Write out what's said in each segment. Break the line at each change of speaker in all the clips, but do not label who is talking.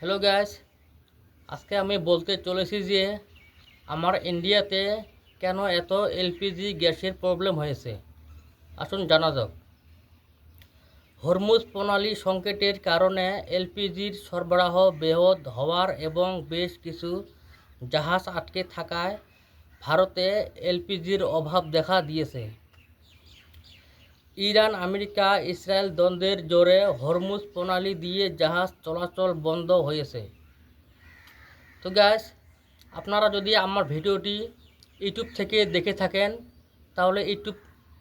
Hello guys, আজকে আমি বলতে চলেছি যে আমার ইন্ডিয়াতে কেন এত এলপিজি গ্যাসের প্রবলেম হয়েছে। আসুন জানা যাক। হরমুজ প্রণালী সংকটের কারণে এলপিজির সরবরাহ ব্যাহত হওয়ার এবং বেশ কিছু জাহাজ আটকে থাকায় ভারতে এলপিজির অভাব দেখা দিয়েছে। ইরান, আমেরিকা, ইসরায়েল দ্বন্দ্বের জোরে হরমুজ প্রণালী দিয়ে জাহাজ চলাচল বন্ধ হয়েছে। তো গাইস, আপনারা যদি আমার ভিডিওটি ইউটিউব থেকে দেখে থাকেন তাহলে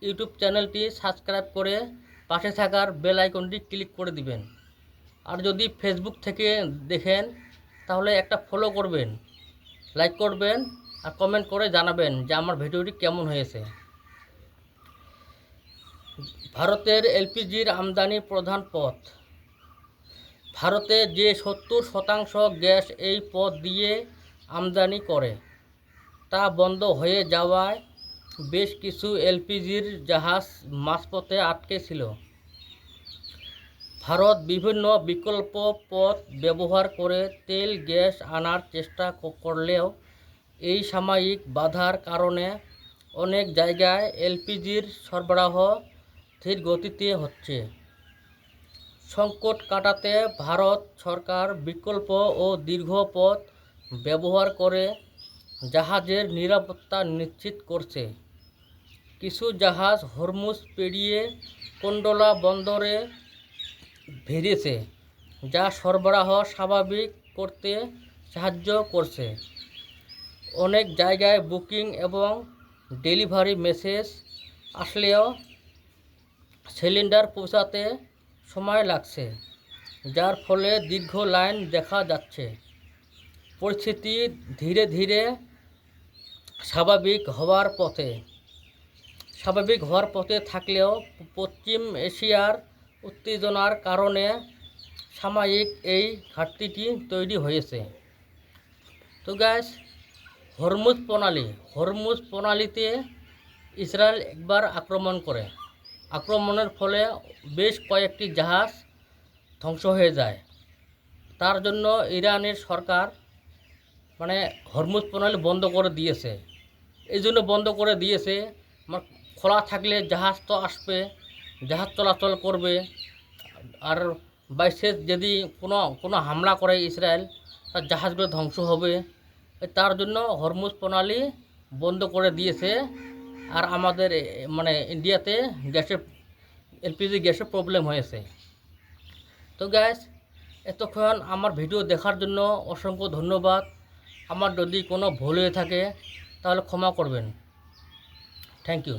ইউটিউব চ্যানেলটি সাবস্ক্রাইব করে পাশে থাকার বেল আইকনটি ক্লিক করে দিবেন। আর যদি ফেসবুক থেকে দেখেন তাহলে একটা ফলো করবেন, লাইক করবেন আর কমেন্ট করে জানাবেন যে আমার ভিডিওটি কেমন হয়েছে। ভারতের এলপিজির আমদানি প্রধান পথ। ভারতে যে 70% গ্যাস এই পথ দিয়ে আমদানি করে তা বন্ধ হয়ে যাওয়ায় বেশ কিছু এলপিজির জাহাজ মাঝপথে আটকে ছিল। ভারত বিভিন্ন বিকল্প পথ ব্যবহার করে তেল গ্যাস আনার চেষ্টা করলেও এই সাময়িক বাধার কারণে অনেক জায়গায় এলপিজির সরবরাহ ধীর গতিতে হচ্ছে। সংকট কাটাতে ভারত সরকার বিকল্প ও দীর্ঘ পথ ব্যবহার করে জাহাজের নিরাপত্তা নিশ্চিত করছে। কিছু জাহাজ হরমুজ পেরিয়ে কন্ডোলা বন্দরে ভিড়েছে, যা সরবরাহ স্বাভাবিক করতে সাহায্য করছে। অনেক জায়গায় বুকিং এবং ডেলিভারি মেসেজ আসলেও সিলিন্ডার পৌঁছাতে সময় লাগছে, যার ফলে দীর্ঘ লাইন দেখা যাচ্ছে। পরিস্থিতি ধীরে ধীরে স্বাভাবিক হওয়ার পথে থাকলেও পশ্চিম এশিয়ার উত্তেজনার কারণে সাময়িক এই ঘাটতিটি তৈরি হয়েছে। তো গাইস, হরমুজ প্রণালীতে ইসরায়েল একবার আক্রমণ করে। আক্রমণের ফলে বেশ কয়েকটি জাহাজ ধ্বংস হয়ে যায়। তার জন্য ইরানের সরকার হরমুজ প্রণালী বন্ধ করে দিয়েছে। এই জন্য বন্ধ করে দিয়েছে, খোলা থাকলে জাহাজ তো আসবে, জাহাজ চলাচল করবে। আর বাইশেষ যদি কোনো হামলা করে ইসরায়েল, তার জাহাজগুলো ধ্বংস হবে। তার জন্য হরমুজ প্রণালী বন্ধ করে দিয়েছে। আর আমাদের ইন্ডিয়াতে এলপিজি গ্যাসের প্রবলেম হয়েছে। তো গ্যাস, এতক্ষণ আমার ভিডিও দেখার জন্য অসংখ্য ধন্যবাদ। আমার যদি কোনো ভুল হয়ে থাকে তাহলে ক্ষমা করবেন। Thank you.